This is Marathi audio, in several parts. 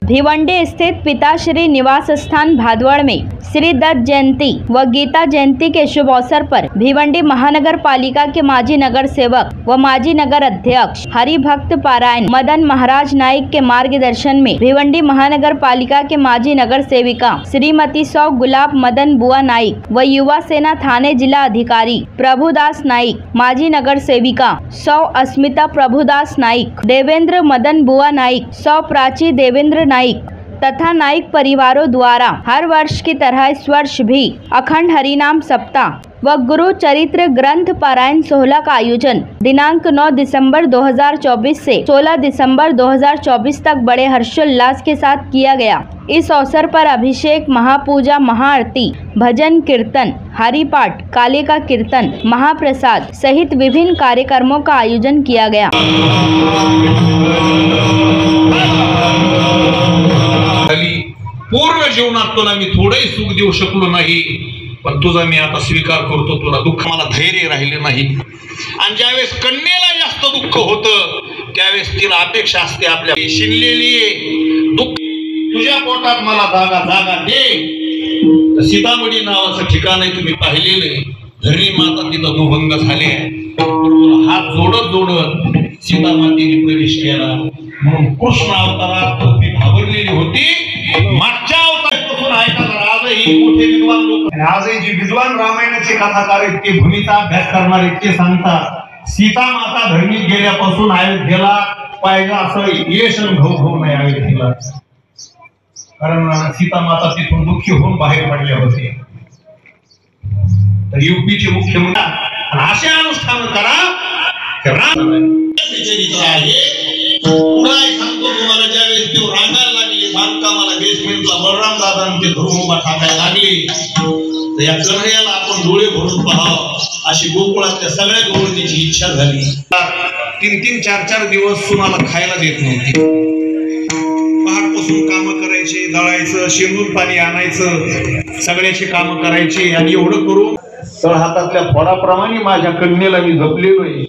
भिवंडी स्थित पिताश्री निवास स्थान भादवड़ में श्री दत्त जयंती व गीता जयंती के शुभ अवसर पर भिवंडी महानगर पालिका के माजी नगर सेवक व माजी नगर अध्यक्ष हरिभक्त पारायण मदन महाराज नाइक के मार्गदर्शन में भिवंडी महानगर पालिका के माजी नगर सेविका श्रीमती सौ गुलाब मदन बुआ नाइक व युवा सेना थाने जिला अधिकारी प्रभुदास नाइक, माजी नगर सेविका सौ अस्मिता प्रभुदास नाइक, देवेंद्र मदन बुआ नाइक, सौ प्राची देवेंद्र नाइक तथा नाइक परिवारों द्वारा हर वर्ष की तरह इस वर्ष भी अखंड हरिनाम सप्ताह व गुरु चरित्र ग्रंथ पारायण 16 का आयोजन दिनांक 9 दिसंबर 2024 से 16 दिसंबर 2024 तक बड़े हर्षोल्लास के साथ किया गया। इस अवसर पर अभिषेक, महापूजा, महाआरती, भजन कीर्तन, हरिपाठ, काले का कीर्तन, महाप्रसाद सहित विभिन्न कार्यक्रमों का आयोजन किया गया। पूर्ण जीवनात तुला मी थोडंही सुख देऊ शकलो नाही, पण तुझा मी आता स्वीकार करतो। तुला दुःख मला धैर्य राहिले नाही, आणि ज्यावेळेस कन्येला जास्त दुःख होतं त्यावेळेस तिला अपेक्षा असते आपल्या शिनलेली दुःख तुझ्या पोटात मला जागा दे। सीतामढी नावाचं ठिकाण आहे, तुम्ही पाहिलेले धरणी माता तिथं दुभंग झाले, हात जोडत सीता मातेने प्रवेश केला। म्हणून कृष्ण अवतारात ती घाबरलेली होती। मागच्या अवतारापासून ऐकणार आजही मोठे विद्वान लोक, आजही जी विद्वान रामायणाची कथाकार आहेत ते भूमीचा अभ्यास करणारे ते सांगतात सीता माता धरणीत गेल्यापासून अयोध्येला पाहिजे असं यश अनुभव नाही अयोध्येला, कारण सीता माता तिथून दुःखी होऊन बाहेर पडल्या होते। तर यूपीचे मुख्यमंत्री असे अनुष्ठान करा सांगतो तुम्हाला। ज्यावेळेस ते रांगायला लागले बांधकामाला बेसमेंटला बलराम दादांचे घरून उभा टाकायला लागले, तर या कन्हैयाला आपण डोळे भरून पाहावं अशी गोकुळातल्या सगळ्या गवळणीची इच्छा झाली। 3-3, 4-4 दिवस सुनाला खायला देत नव्हती। पहाटपासून काम करायचे, दळायचं, शेंदूर पाणी आणायचं, सगळ्याचे काम करायचे, आणि एवढं करून तर हातातल्या फोडाप्रमाणे माझ्या कन्येला मी जपलेलो आहे।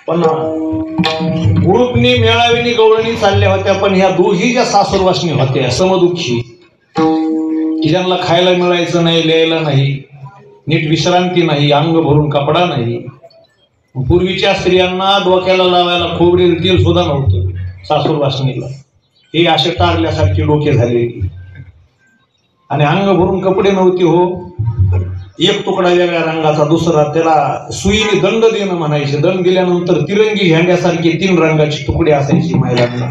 पण गुरुपनी मेळावीनी गवळणी चालल्या होत्या, पण ह्या दोही ज्या सासुरवासनी होत्या समदुःखी, की ज्यांना खायला मिळायचं नाही, लिहायला नाही, नीट विश्रांती नाही, अंग भरून कपडा नाही। पूर्वीच्या स्त्रियांना डोक्याला लावायला खोबरेल तेल सुद्धा नव्हतं सासुरवासनीला, हे असे टारल्यासारखे डोके झाले, आणि अंग भरून कपडे नव्हते हो। एक तुकडा वेगळ्या रंगाचा, दुसरा त्याला सुईने दंड देणं म्हणायचे। दंड दिल्यानंतर तिरंगी झेंड्यासारखे 3 रंगाची तुकडे असायची महिलांना।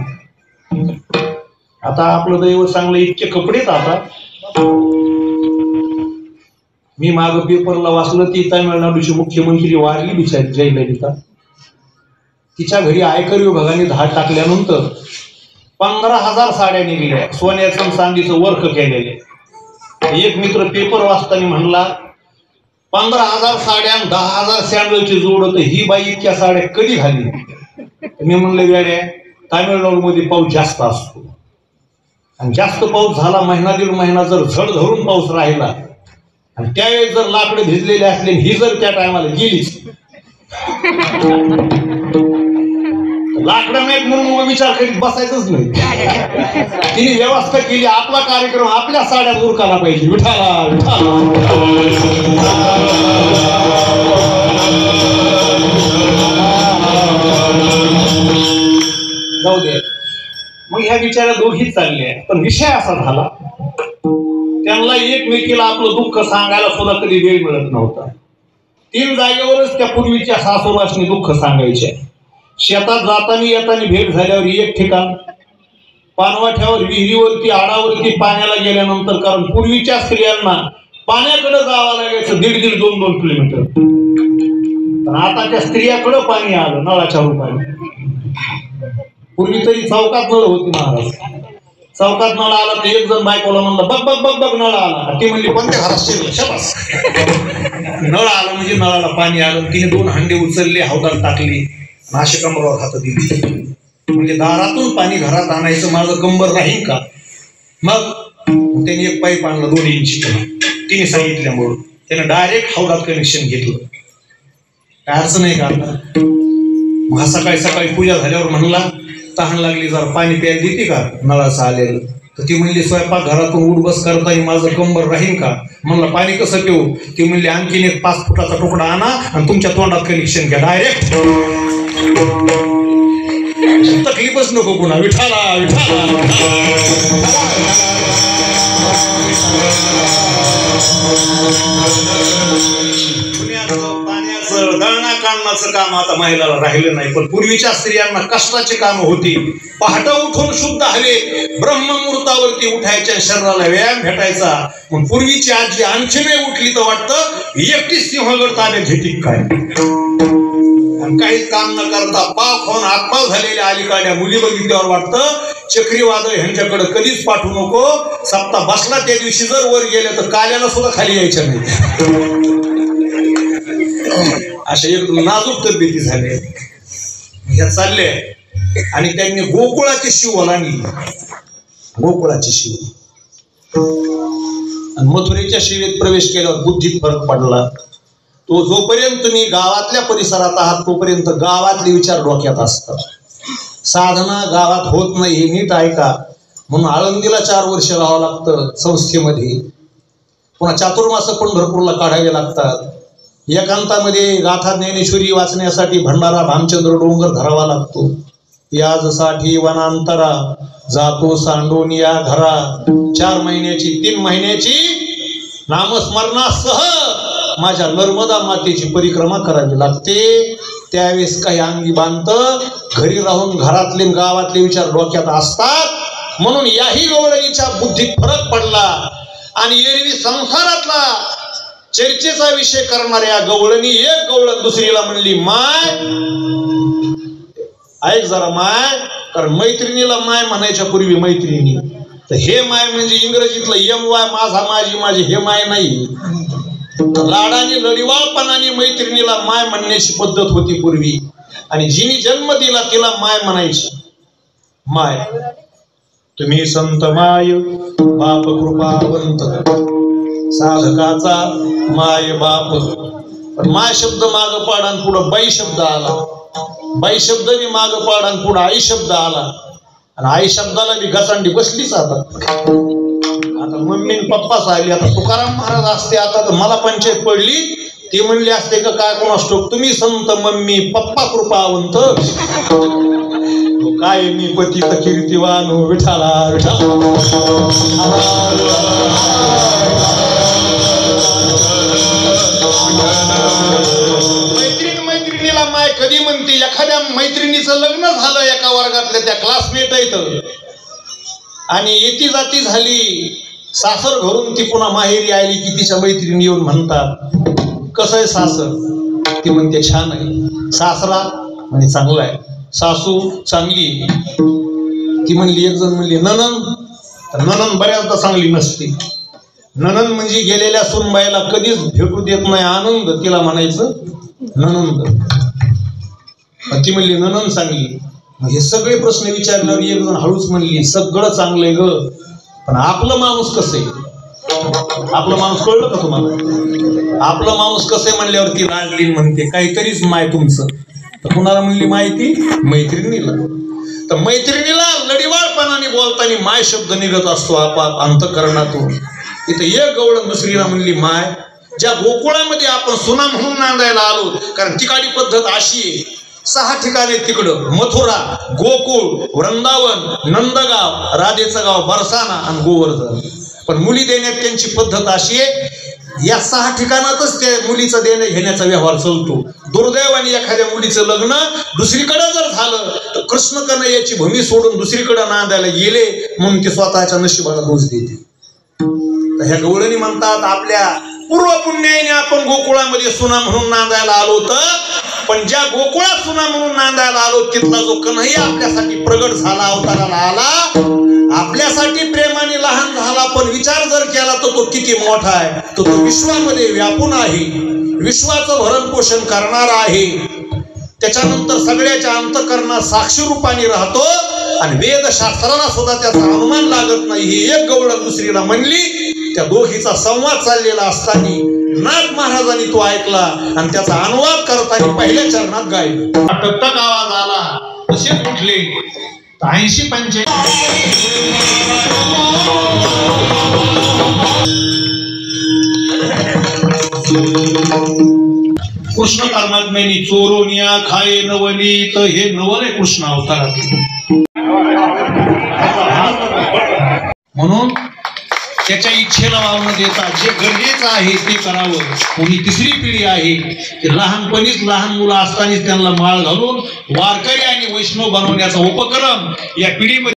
आता आपलं दैव चांगलं, इतके कपडेच आता। मी माग पेपरला वाचलं, ती तामिळनाडूची मुख्यमंत्री वारली बिचारी जयललिता, तिच्या घरी आयकर विभागाने धाड टाकल्यानंतर 15,000 साड्या निघल्या, सोन्याचं चांदीचं वर्क केलेले। एक मित्र पेपर वाचताना म्हणला 15,000 साड्या 10,000 सॅन्डलची जोड, तर ही बाई इतक्या साड्या कधी घाली? मी म्हणलं वेड्या, तामिळनाडूमध्ये पाऊस जास्त असतो, आणि जास्त पाऊस झाला महिना 1.5 महिना जर झड धरून पाऊस राहिला, आणि त्यावेळेस जर लाकडं भिजलेले असले, ही जर त्या टायमाला गेलीच, लाकडं नाहीत म्हणून विचार करीत बसायचंच नाही। तिने व्यवस्था केली, आपला कार्यक्रम आपल्या साड्यात उरकायला पाहिजे। विठाला विठाला जाऊ दे। मग ह्या बिचाऱ्या दोघीच चालल्या, पण विषय असा झाला त्यांना एकमेकीला आपलं दुःख सांगायला सुद्धा कधी वेळ मिळत नव्हता। तीन जागेवरच त्या पूर्वीच्या सासूबासनी दुःख सांगायचे. शेतात जाताना येताना भेट झाल्यावर एक ठिकाण, पानवाठ्यावर विहिरीवरती आडावरती पाण्याला गेल्यानंतर, कारण पूर्वीच्या स्त्रियांना पाण्याकडे जावं लागायचं 1.5 2 किलोमीटर. पण आता त्या स्त्रियाकडे पाणी आलं नळाच्या रूपाने. पूर्वी तरी चौकात नळ होती महाराज. चौकात नळ आला तर एक जण बायकोला म्हणलं बघ बघ बघ बघ नळ आला. ती म्हणली कोणत्या घरात शिरलं शबास. नळ आलं म्हणजे नळाला पाणी आलं. तिने 2 हांडे उचलले, हौदात टाकली, अशी कमरावर हात दिली. म्हणजे दारातून पाणी घरात आणायचं माझं कंबर राहील का. मग त्यांनी एक पाईप आणला 2 इंची. तिने सांगितल्यामुळं त्यानं डायरेक्ट हौदात कनेक्शन घेतलं. काय अडचण नाही का आता. मग सकाळी सकाळी पूजा झाल्यावर म्हणला तहान लागली जरा पाणी प्यायला देते का नळाचं आलेलं. तर ती म्हणली स्वयंपाक घरातून उठबस करताना माझं कंबर राहील का. म्हणलं पाणी कसं पिऊ. ती म्हणली आणखीन एक 5 फुटाचा तुकडा आणा आणि तुमच्या तोंडात कनेक्शन घ्या डायरेक्ट. तकलीफच नको पुन्हा. विठाला विठाला पाण्याचं दळणा काढण्याचं काम आता महिलाला राहिलं नाही. पण पूर्वीच्या स्त्रियांना कष्टाची कामं होती. पहाटे उठून शुद्ध हवे ब्रह्ममुहूर्तावरती उठायच्या, शरीराला व्यायाम भेटायचा. मग पूर्वीची आजी आणखी नाही उठली तर वाटतं एकटी सिंहगड ताब्यात घेतली काय. काहीच काम न करता पाक होऊन आत्मा झालेल्या अलीकडल्या मुली बघितल्यावर वाटतं चक्रीवादळ ह्यांच्याकडे कधीच पाठवू नको. सप्ताह बसला त्या दिवशी जर वर गेले तर काल्याला सुद्धा खाली यायच्या नाही. अशा एकदम नाजूक तब्येती झाले ह्या चालले. आणि त्यांनी गोकुळाची शिव ओलांडली. गोकुळाची शिव आणि मथुरेच्या शिवेत प्रवेश केल्यावर बुद्धीत फरक पडला. तो जोपर्यंत तुम्ही गावातल्या परिसरात आहात तोपर्यंत गावातले विचार डोक्यात असतात. साधना गावात होत नाही हे नीट ऐका. म्हणून आळंदीला 4 वर्ष राहावं लागतं संस्थेमध्ये. पुन्हा चातुर्मास पंढरपूरला काढावे लागतात. एकांतामध्ये गाथा ज्ञानेश्वरी वाचण्यासाठी भंडारा भामचंद्र डोंगर धरावा लागतो. याजसाठी वनांतरा जातो सांडोनिया घरा. 4 महिन्याची 3 महिन्याची नामस्मरणासह माझ्या नर्मदा मातेची परिक्रमा करावी लागते. त्यावेळेस काही अंगी बांधतं. घरी राहून घरातले गावातले विचार डोक्यात असतात. म्हणून याही गवळणीच्या बुद्धीत फरक पडला. आणि एरवी संसारातला चर्चेचा विषय करणाऱ्या गवळणी एक गवळण दुसरीला म्हणली माय. ऐक जरा माय. कारण मैत्रिणीला माय म्हणायच्या पूर्वी मैत्रिणी. तर हे माय म्हणजे इंग्रजीतलं MY माझा माझी माझी हे माय नाही. लाडाने लढिवाळपणाने मैत्रिणीला माय म्हणण्याची पद्धत होती पूर्वी. आणि जिने जन्म दिला तिला माय म्हणायची. माय तुम्ही संत माय बाप कृपावंत साधकाचा माय बाप. पण माय शब्द माग पाडान पुढं बाई शब्द आला. बाई शब्द बी माग पाडान पुढं आई शब्द आला. आणि आई शब्दाला बी गचांडी बसलीच. आता मम्मी पप्पाच आली. आता तुकाराम महाराज असते आता तर मला पंचायत पडली. ती म्हणली असते का काय कोण असतो तुम्ही संत मम्मी पप्पा कृपावंत. काय मी पतित कीर्तिवान विठाला विठाला. मैत्रिणीला माय कधी म्हणते. एखाद्या मैत्रिणीचं लग्न झालं एका वर्गातल्या त्या क्लासमेट आहेत आणि येती जाती झाली. सासर घरून ती पुन्हा माहेरी आली की तिच्या मैत्रिणी येऊन म्हणतात कसं आहे सासर. ती म्हणते छान आहे. सासरा म्हणजे चांगला आहे. सासू चांगली. ती म्हणली एक जण म्हणली ननंद. ननंद बऱ्याचदा चांगली नसते. ननंद म्हणजे गेलेल्या सुनबाईला कधीच भेटू देत नाही आनंद. तिला म्हणायचं ननंद. ती म्हणली ननंद चांगली. हे सगळे प्रश्न विचारल्यावर एक जण हळूच म्हणली सगळं चांगलंय ग पण आपलं माणूस कसं आहे. आपलं माणूस कळलं का तुम्हाला. आपलं माणूस कसं आहे म्हणल्यावरती राजलीन म्हणते काहीतरीच माय तुमचं. तर कुणाला म्हणली माहिती मैत्रिणीला. तर मैत्रिणीला लढिवाळपणाने बोलताना माय शब्द निघत असतो आपाप अंतःकरणातून. इथं एक गवळण दुसरीला म्हणली माय. ज्या गोकुळामध्ये आपण सुना म्हणून नांदायला आलो कारण तिकाडी पद्धत अशी आहे. 6 ठिकाणे तिकडं मथुरा गोकुळ वृंदावन नंदगाव राधेचं गाव बरसाना आणि गोवर्धन. पण मुली देण्यात त्यांची पद्धत अशी आहे या 6 ठिकाणातच त्या मुलीचं देणं घेण्याचा व्यवहार चालतो. दुर्दैवाने एखाद्या मुलीचं लग्न दुसरीकडे जर झालं तर कृष्ण कन्हैयाची भूमी सोडून दुसरीकडे नांदायला गेले म्हणून ते स्वतःच्या नशिबाला दोष देते. तर ह्या गवळणी म्हणतात आपल्या पूर्व पुण्याने आपण गोकुळामध्ये सुना म्हणून नांदायला आलो तर, पण ज्या गोकुळात सुना म्हणून नांदायला आलो तिथला जो कन्हैया आपल्यासाठी प्रगट झाला, अवताराला आला, आपल्यासाठी प्रेमाने लहान झाला, पण विचार जर केला तर तो किती मोठा आहे. तो विश्वामध्ये व्यापून आहे, विश्वाचं भरण पोषण करणारा आहे. त्याच्यानंतर सगळ्याच्या अंतःकरणात साक्षी रूपाने राहतो आणि वेदशास्त्राला सुद्धा त्याचा अनुमान लागत नाही. ही एक गवळण दुसरीला म्हणली. त्या दोघीचा संवाद चाललेला असताना नाथ महाराजांनी तो ऐकला आणि त्याचा अनुवाद करताना पहिल्या चरणात गायलं. टकटक आवाज आला, तसेच उठले 80-85 कृष्ण परमात्म्याने चोरोनिया खाये नवली, तर हे नवल आहे कृष्ण अवतारात. म्हणून त्याच्या इच्छेला वावणं देता जे गरजेचं आहे ते करावं. कोणी तिसरी पिढी आहे की लहानपणीच लहान मुलं असतानाच त्यांना माळ घालून वारकरी आणि वैष्णव बनवण्याचा उपक्रम या पिढीमध्ये.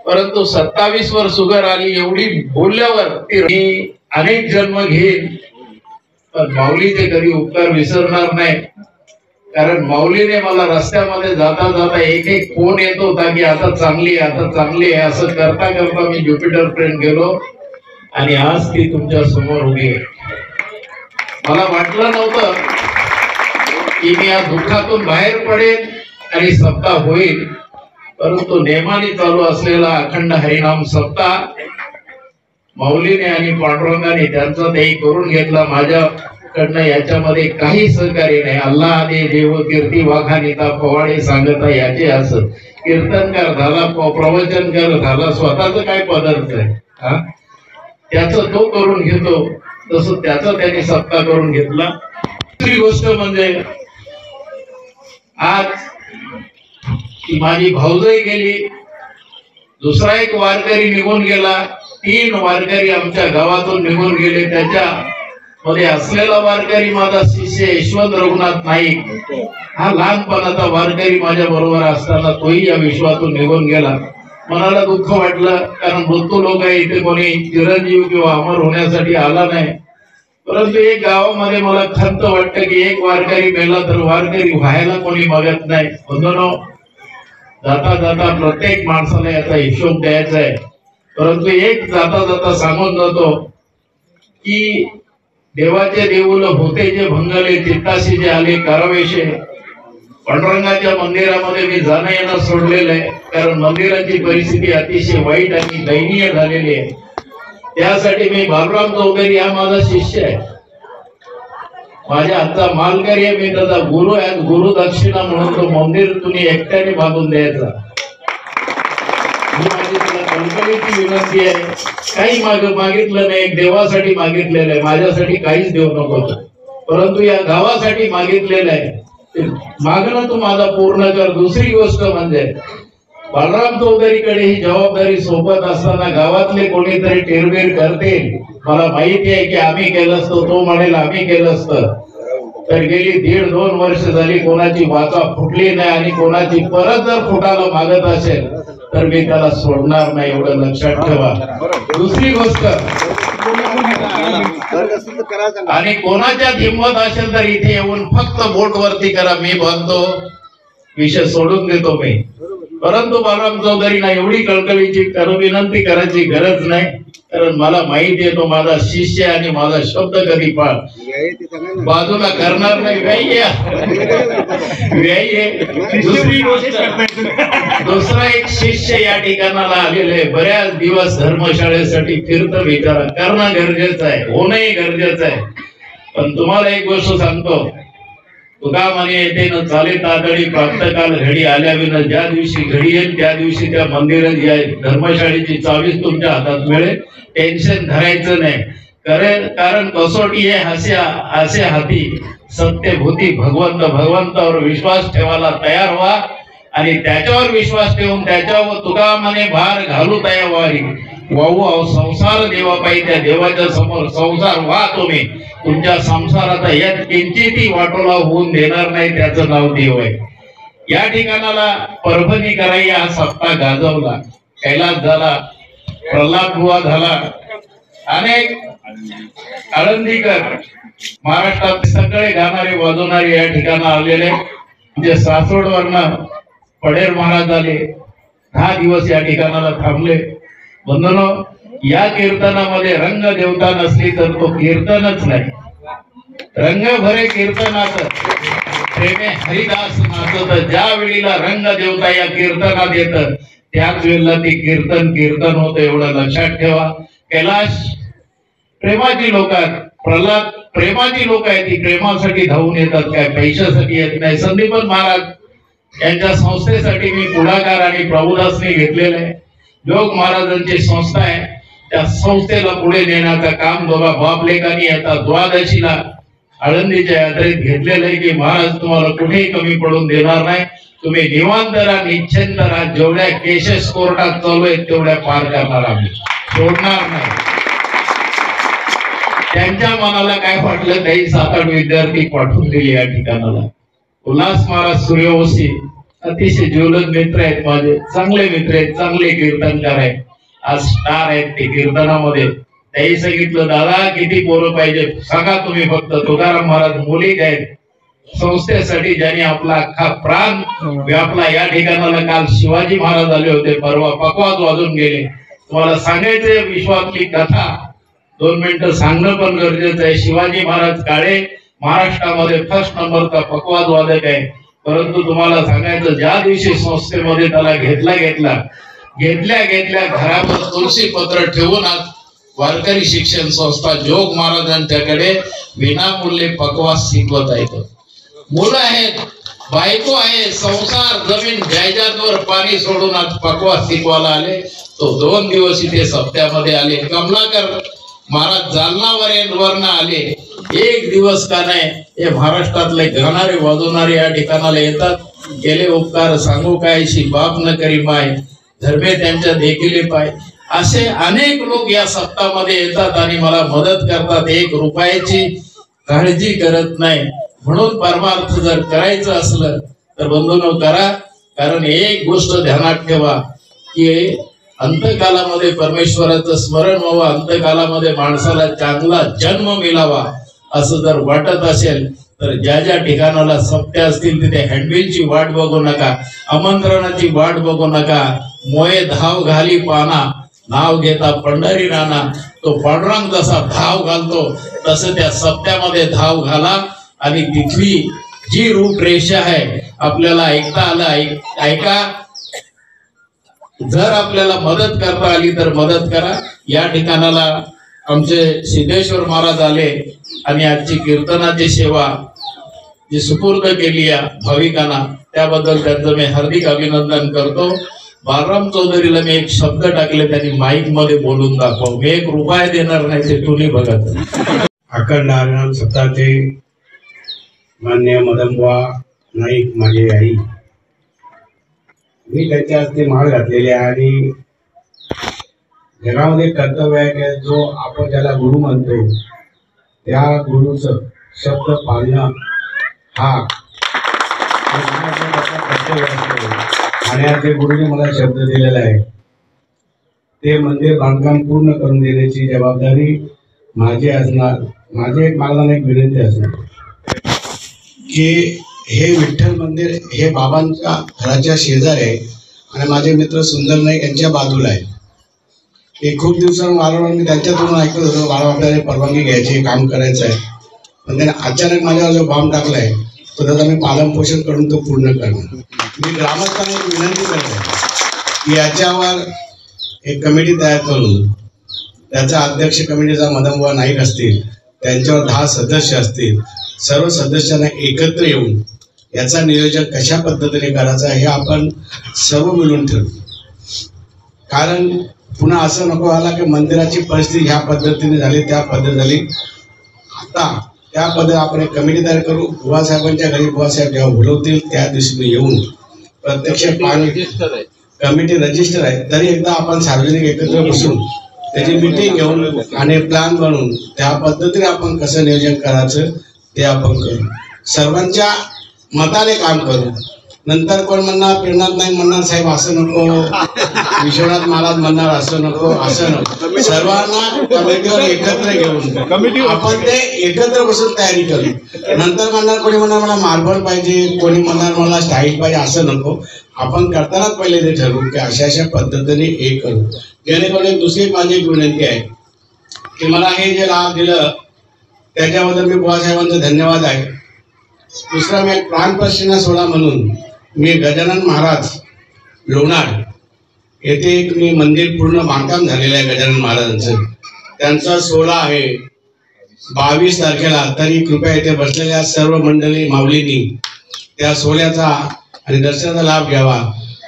परंतु 27 वर शुगर आली, एवढी बोलल्यावर ती अनेक जन्म घेईल, पण माऊलीचे कधी उपकार विसरणार नाही. कारण माऊलीने मला रस्त्यामध्ये जाता जाता एक फोन येत होता की आता चांगली आहे असं करता करता मी ज्युपिटर ट्रेन गेलो आणि आज ती तुमच्या समोर उभी आहे. मला वाटलं नव्हतं की मी या दुःखातून बाहेर पडेल आणि सप्ताह होईल, परंतु नेमाने चालू असलेला अखंड हरिनाम सप्ताह माऊलीने आणि पांडुरंगाने त्यांचा देही करून घेतला. माझ्याकडनं याच्यामध्ये काही सहकार्य नाही. अल्लाह आदे देव कीर्ती वाखानिता फवाडे सांगता याचे असं कीर्तनकार झाला, प्रवचनकार झाला, स्वतःच काय पदार्थ आहे त्याचं तो करून घेतो, तसं त्याचा त्याने सप्ताह करून घेतला. दुसरी गोष्ट म्हणजे आज ती माझी भाऊजाई गेली, दुसरा एक वारकरी निघून गेला, 3 वारकरी आमच्या गावातून निघून गेले. त्याच्या मध्ये असलेला वारकरी माझा शिष्य यशवंत रघुनाथ नाईक, हा लहानपणाचा वारकरी माझ्या बरोबर असताना तोही या विश्वातून निघून गेला. मनाला दुःख वाटलं, कारण मृत्यू लोक इथे कोणी चिरंजीव किंवा अमर होण्यासाठी आला नाही. परंतु एक गावामध्ये मला खंत वाटतं की एक वारकरी मेला तर वारकरी व्हायला कोणी बघत नाही. बंधूंनो, जाता जाता प्रत्येक माणसाला याचा हिशोब द्यायचा आहे. परंतु एक जाता जाता सांगून जातो की देवाचे देऊल होते जे भंगले, चित्ताशी जे आले करावेशे. पांडुरंगाच्या मंदिरामध्ये मी जाणं येणं सोडलेलं आहे, कारण मंदिराची परिस्थिती अतिशय वाईट आणि दयनीय झालेली आहे. त्यासाठी मी बाबुराम चौधरी हा माझा शिष्य आहे, माझ्या हातचा मालकरी आहे, मी त्याचा गुरु आहे. गुरु दक्षिणा म्हणून तो मंदिर तुम्ही एकट्याने बांधून द्यायचा, ही माझी तुला कळकळीची विनंती आहे. काही मागितलं नाही, देवासाठी मागितलेलं आहे, माझ्यासाठी काहीच देऊ नको, परंतु या गावासाठी मागितलेलं आहे. मागणं तू माझा पूर्ण कर. दुसरी गोष्ट म्हणजे बालराम चौधरीकडे ही जबाबदारी सोबत असताना गावातले कोणीतरी टेरबेर करते. मला माहिती आहे की आम्ही केलं असतं, तो म्हणेल आम्ही केलं असतं. तर गेली 1.5-2 वर्ष झाली कोणाची वाचा फुटली नाही, आणि कोणाची परत जर फुटायला मागत असेल तर मी त्याला सोडणार नाही, एवढं लक्षात ठेवा. दुसरी गोष्ट, आणि कोणाच्यात हिंमत असेल तर इथे येऊन फक्त बोट वरती करा, मी बोलतो, विषय सोडून देतो मी. परंतु बालराम चौधरींना एवढी कळकळीची विनंती करायची गरज नाही, कारण मला माहिती आहे तो माझा शिष्य आणि माझा शब्द कधी पाळ बाजूला करणार नाही. दुसरी गोष्ट, दुसरा एक शिष्य या ठिकाणाला आलेले बऱ्याच दिवस धर्मशाळेसाठी फिरतं, विचार करणं गरजेचं आहे, होणंही गरजेचं आहे. पण तुम्हाला एक गोष्ट सांगतो, तुका म्हणे येते न चाले तातडी प्राप्त काल घडी आल्या विना, ज्या दिवशी घडी येईल त्या दिवशी त्या मंदिरात या धर्मशाळेची चावीच तुमच्या हातात मिळेल. टेन्शन धरायचं नाही, कारण कसोटी हे हास्य हाती सत्यभूती भगवंतावर विश्वास ठेवायला तयार व्हा, आणि त्याच्यावर विश्वास ठेवून त्याच्यावर तुका म्हणे भार घालू तया वारी वाहू संसार देवा पाहिजे. त्या देवाच्या समोर संसार व्हा, तुम्ही तुमच्या संसाराचा यात किंचितही वाटोला होऊन देणार नाही, त्याचं नाव देव आहे. या ठिकाणाला परभणी कराई हा सप्ताह गाजवला, कैलास झाला, प्रल्हाद बुवा झाला, अनेक आळंदीकर, महाराष्ट्रात सगळे गाणारे वाजवणारे या ठिकाणा आलेले. म्हणजे सासवडवरनं पडेर महाराज आले, 10 दिवस या ठिकाणाला थांबले. बंधनो, या कीर्तनामध्ये रंग देवता नसली तर तो कीर्तनच नाही. रंग भरे कीर्तनात प्रेमे हरिदास नाचत, ज्या वेळीला रंग देवता या कीर्तनात येत त्याच वेळेला ती कीर्तन होतं, एवढं लक्षात ठेवा. कैलाश प्रेमाची लोक आहेत, प्रल्हाद प्रेमाची लोक आहेत, ती प्रेमासाठी धावून येतात, काय पैशासाठी येत नाही. संदीपन महाराज यांच्या संस्थेसाठी मी पुढाकार आणि प्रभुदासने घेतलेला आहे. योग महाराजांची संस्था आहे, त्या संस्थेला पुढे नेण्याचं काम दोघा बाप लेखांनी आता द्वादशीला आळंदीच्या यात्रेत घेतलेलं आहे की महाराज तुम्हाला कुठेही कमी पडून देणार नाही, तुम्ही निवांत राहा, निश्चिंत राहा, जेवढ्या केसेस कोर्टात चालू आहेत तेवढ्या पार करणार, आम्ही सोडणार नाही. त्यांच्या मनाला काय वाटलं, काही 7-8 विद्यार्थी पाठवून दिले या ठिकाणाला. उल्हास महाराज सूर्यवंशी अतिशय जिवलग मित्र आहेत, माझे चांगले मित्र आहेत, चांगले कीर्तनकार आहेत, आज स्टार आहेत ते कीर्तनामध्ये. त्याही सांगितलं, दादा किती पोरं पाहिजे सांगा तुम्ही, फक्त तुकाराम महाराज मुलीक आहेत संस्थेसाठी, ज्यांनी आपला अख्खा प्राण व्यापला. या ठिकाणाला काल शिवाजी महाराज आले होते, परवा पकवाज वाजून गेले. तुम्हाला सांगायचे विश्वातली कथा 2 मिनिटं सांगणं पण गरजेचं आहे. शिवाजी महाराज काळे महाराष्ट्रामध्ये फर्स्ट नंबरचा पकवाज वादक आहे. परंतु तुम्हाला सांगायचं, ज्या दिवशी संस्थेमध्ये त्याला घेतल्या घरावर तुळशी पत्र ठेवून आज वारकरी शिक्षण संस्था जोग महाराजांच्याकडे विनामूल्य पकवास शिकवत आहेत. मुलं आहेत, बायको आहे, संसार जमीन जायदादवर पाणी सोडून आज पकवास शिकवायला आले. तो 2 दिवस इथे सप्त्यामध्ये आले. कमलाकर महाराज जालनावरनं आले, 1 दिवस का नाही. हे महाराष्ट्रातले गाणारे वाजवणारे या ठिकाणाला येतात. गेले उपकार सांगू कायशी, बाप न करी माय, धर्मे त्यांच्या देखील पाय. असे अनेक लोक या सप्ताहामध्ये येतात आणि मला मदत करतात, 1 रुपयाची काळजी करत नाही. म्हणून परमार्थ जर करायचं असलं तर बंधूंनो करा. कारण एक गोष्ट ध्यानात ठेवा की अंतकालामध्ये परमेश्वराचं स्मरण व्हावं, अंतकालामध्ये माणसाला चांगला जन्म मिळावा असं जर वाटत असेल तर ज्या ठिकाणाला सप्ते असतील तिथे हँडबिलची वाट बघू नका, आमंत्रणाची वाट बघू नका. मोये धाव घाली पाना, नाव घेता पंढरी राणा. तो पांडुरंग जसा धाव घालतो तसं त्या सप्त्यामध्ये धाव घाला. आणि तिथली जी रूपरेषा आहे आपल्याला ऐकता आलं, ऐका. जर आपल्याला मदत करता आली तर मदत करा. या ठिकाणाला आमचे सिद्धेश्वर महाराज आले आणि आजची कीर्तनाची सेवा जी सुपूर्द केली या भाविकांना, त्याबद्दल त्यांचं मी हार्दिक अभिनंदन करतो. बालराम चौधरीला मी एक शब्द टाकले, त्यांनी माईक मध्ये बोलून दाखव. मी 1 रुपया देणार नाही, ते तुम्ही बघत. अखंड हरिनाम सप्ताहाचे मान्य मदनबुवा नाईक माझी आई, मी त्यांच्या हस्ते माळ घातलेली आहे. आणि जगामध्ये कर्तव्य आहे की जो आपण ज्याला गुरु म्हणतो त्या गुरुचं शब्द पाळणं हा कर्तव्य असतो. आणि आज जे गुरुजी मला शब्द दिलेला आहे ते मंदिर बांधकाम पूर्ण करून देण्याची जबाबदारी माझी असणार. मला एक विनंती असणार की हे विठ्ठल मंदिर हे बाबांच्या घराच्या शेजारी आहे आणि माझे मित्र सुंदर नाईक यांच्या बाजूला आहे. हे खूप दिवसांनी वारंवार मी त्यांच्यातून ऐकत होतो, बाबा आपल्याला परवानगी घ्यायची, काम करायचं आहे. पण त्याने अचानक माझ्यावर जो बॉम्ब टाकलाय तो त्याचा मी पालनपोषण करून तो पूर्ण करणार. मी ग्रामस्थांना एक विनंती करतो की याच्यावर एक कमिटी तयार करून त्याचा अध्यक्ष कमिटीचा मदनबुवा नाईक असतील, त्यांच्यावर 10 सदस्य असतील, सर्व सदस्यांना एकत्र येऊन याचा नियोजन कशा पद्धतीने करायचं हे आपण सर्व मिळून ठरवू. कारण पुन्हा असं नको व्हायला की मंदिराची परिस्थिती ह्या पद्धतीने झाली, त्या पद्धती झाली. आता त्या पद्धतीने आपण एक कमिटी तयार करू. बुवासाहेबांच्या घरी बुवासाहेब जेव्हा बोलवतील त्या दिवशी मी येऊन प्रत्यक्ष कमिटी रजिस्टर आहे तरी एकदा आपण सार्वजनिक एकत्र बसून त्याची मीटिंग घेऊन आणि प्लॅन बनवून त्या पद्धतीने आपण कसं नियोजन करायचं ते आपण करू. सर्वांच्या मताने काम करू. नंतर कोण म्हणणार, प्रेरणात नाही म्हणणार साहेब असं नको, विश्वनाथ महाराज म्हणणार असं नको, असं नको. सर्वांना कमिटीवर एकत्र घेऊन आपण ते एकत्र बसून तयारी करू. नंतर म्हणणार, कोणी म्हणणार मला मार्बल पाहिजे, कोणी म्हणणार मला स्टाईल पाहिजे, असं नको. आपण करतानाच पहिले ते ठरवू की अशा अशा पद्धतीने हे करू. जेणेकरून एक दुसरी माझी एक विनंती आहे की मला हे जे लाभ दिलं त्याच्याबद्दल मी बुवासाहेबांचा धन्यवाद आहे. दुसरा मी एक प्राणप्रश्न सोहळा म्हणून मी गजानन महाराज लोणार येथे एक मी मंदिर पूर्ण बांधकाम झालेलं आहे गजानन महाराजांचं. त्यांचा सोहळा आहे 22 तारखेला. तरी कृपया इथे बसलेल्या सर्व मंडळी माऊलींनी त्या सोहळ्याचा आणि दर्शनाचा लाभ घ्यावा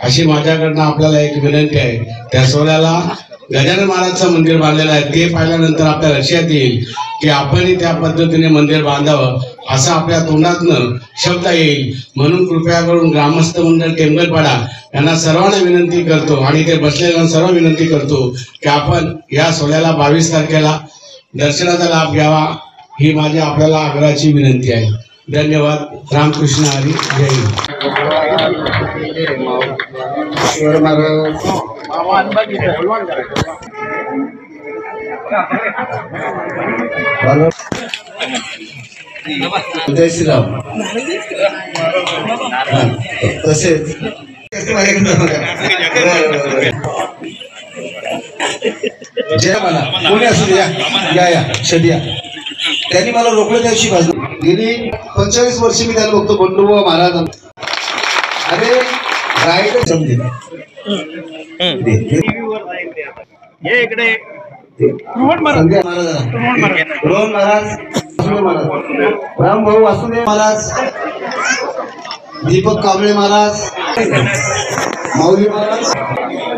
अशी माझ्याकडनं आपल्याला एक विनंती आहे. त्या सोहळ्याला गजानन महाराजचं मंदिर बांधलेलं आहे, ते पाहिल्यानंतर आपल्या लक्षात येईल की आपणही त्या पद्धतीने मंदिर बांधावं असं आपल्या तोंडातनं शब्द येईल. म्हणून कृपया करून ग्रामस्थ मंडळ टेंबलपाडा यांना सर्वांना विनंती करतो आणि ते बसलेल्या सर्व विनंती करतो की आपण या सोहळ्याला 22 तारखेला दर्शनाचा लाभ घ्यावा ही माझी आपल्याला आग्रहाची विनंती आहे. धन्यवाद. रामकृष्ण हरी. जय हिंद. जय श्रीराम. तसेच जय मला कोणी असू द्या, या शदिया त्यांनी मला रोखलं त्या दिवशी बाजू. गेली 25 वर्ष मी त्याला बघतो. बंडूबुवा महाराज अरे राईट समजेल रोहन महाराज, रामभाऊ वासुदेव महाराज, दीपक कांबळे महाराज, माऊली महाराज,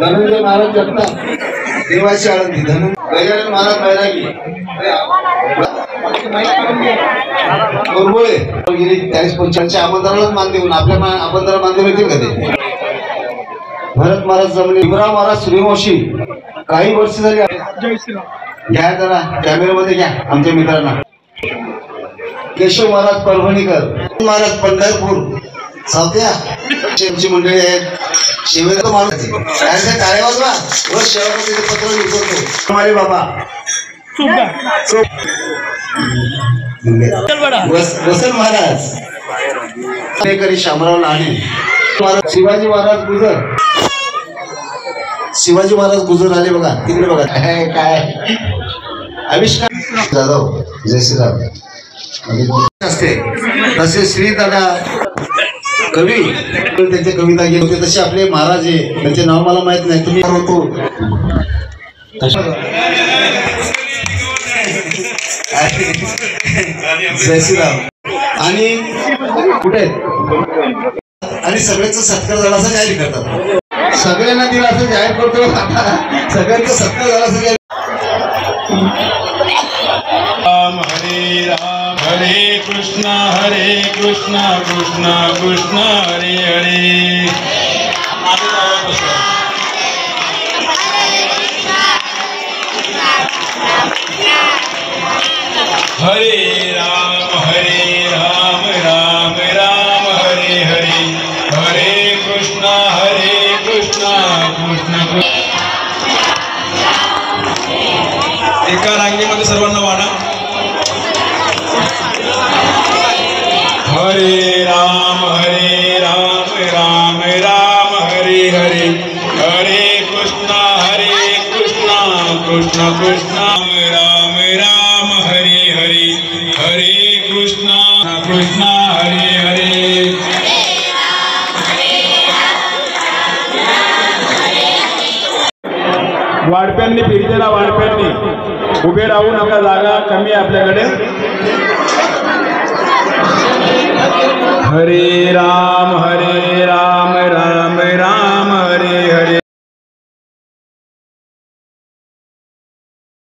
धनंजय महाराज जगताप, देवाची आळंदी, गजानन महाराज बैरागी, गोरगोळे गेली 40-45 आमंत्रणालाच मान देऊन आपल्या आमंत्रण मान देऊन येतील का ते. भरत महाराज जमले, भीमराव महाराज सूर्यवंशी काही वर्ष झाली. घ्या जरा कॅमेऱ्यामध्ये घ्या आमच्या मित्रांना. केशव महाराज परभणीकर, महाराज पंढरपूर, सावत्या शेवची मंडळी आहेत. शेवेचा माणूस कार्य वाजवा व शेवटी पत्र लिहितो हमारे बाबा वसंत महाराज, शामराव लाडे, शिवाजी महाराज गुजर, शिवाजी महाराज गुजर आले बघा तिकडे बघा. काय आविष्कार जाधव. जय श्रीराम असते तसे श्री दादा कवी त्यांच्या कविता गेले होते तसे आपले महाराज आहे. त्यांचे नाव मला माहित नाही, तुम्ही होतो जय श्रीराम. आणि कुठे आणि सगळ्यांचा सत्कार झाला असं जाहीर करतात. सगळ्यांना दिला असं जाहीर करतो. आता सगळ्यांचा सत्कार झाला असं जाहीर. राम हरे राम हरे कृष्ण कृष्ण कृष्ण हरे हरे. हरे राम राम राम हरे हरे. हरे कृष्ण कृष्ण एका रांगेमध्ये सर्वांना वाढा. हरे राम राम राम हरे हरे, हरे कृष्ण कृष्ण कृष्ण राम राम हरे हरे, हरे कृष्ण कृष्ण हरे हरे. वाढप्यांनी फिरतेला वाढप्यांनी उभे राहू नका, जागा कमी आहे आपल्याकडे. हरे राम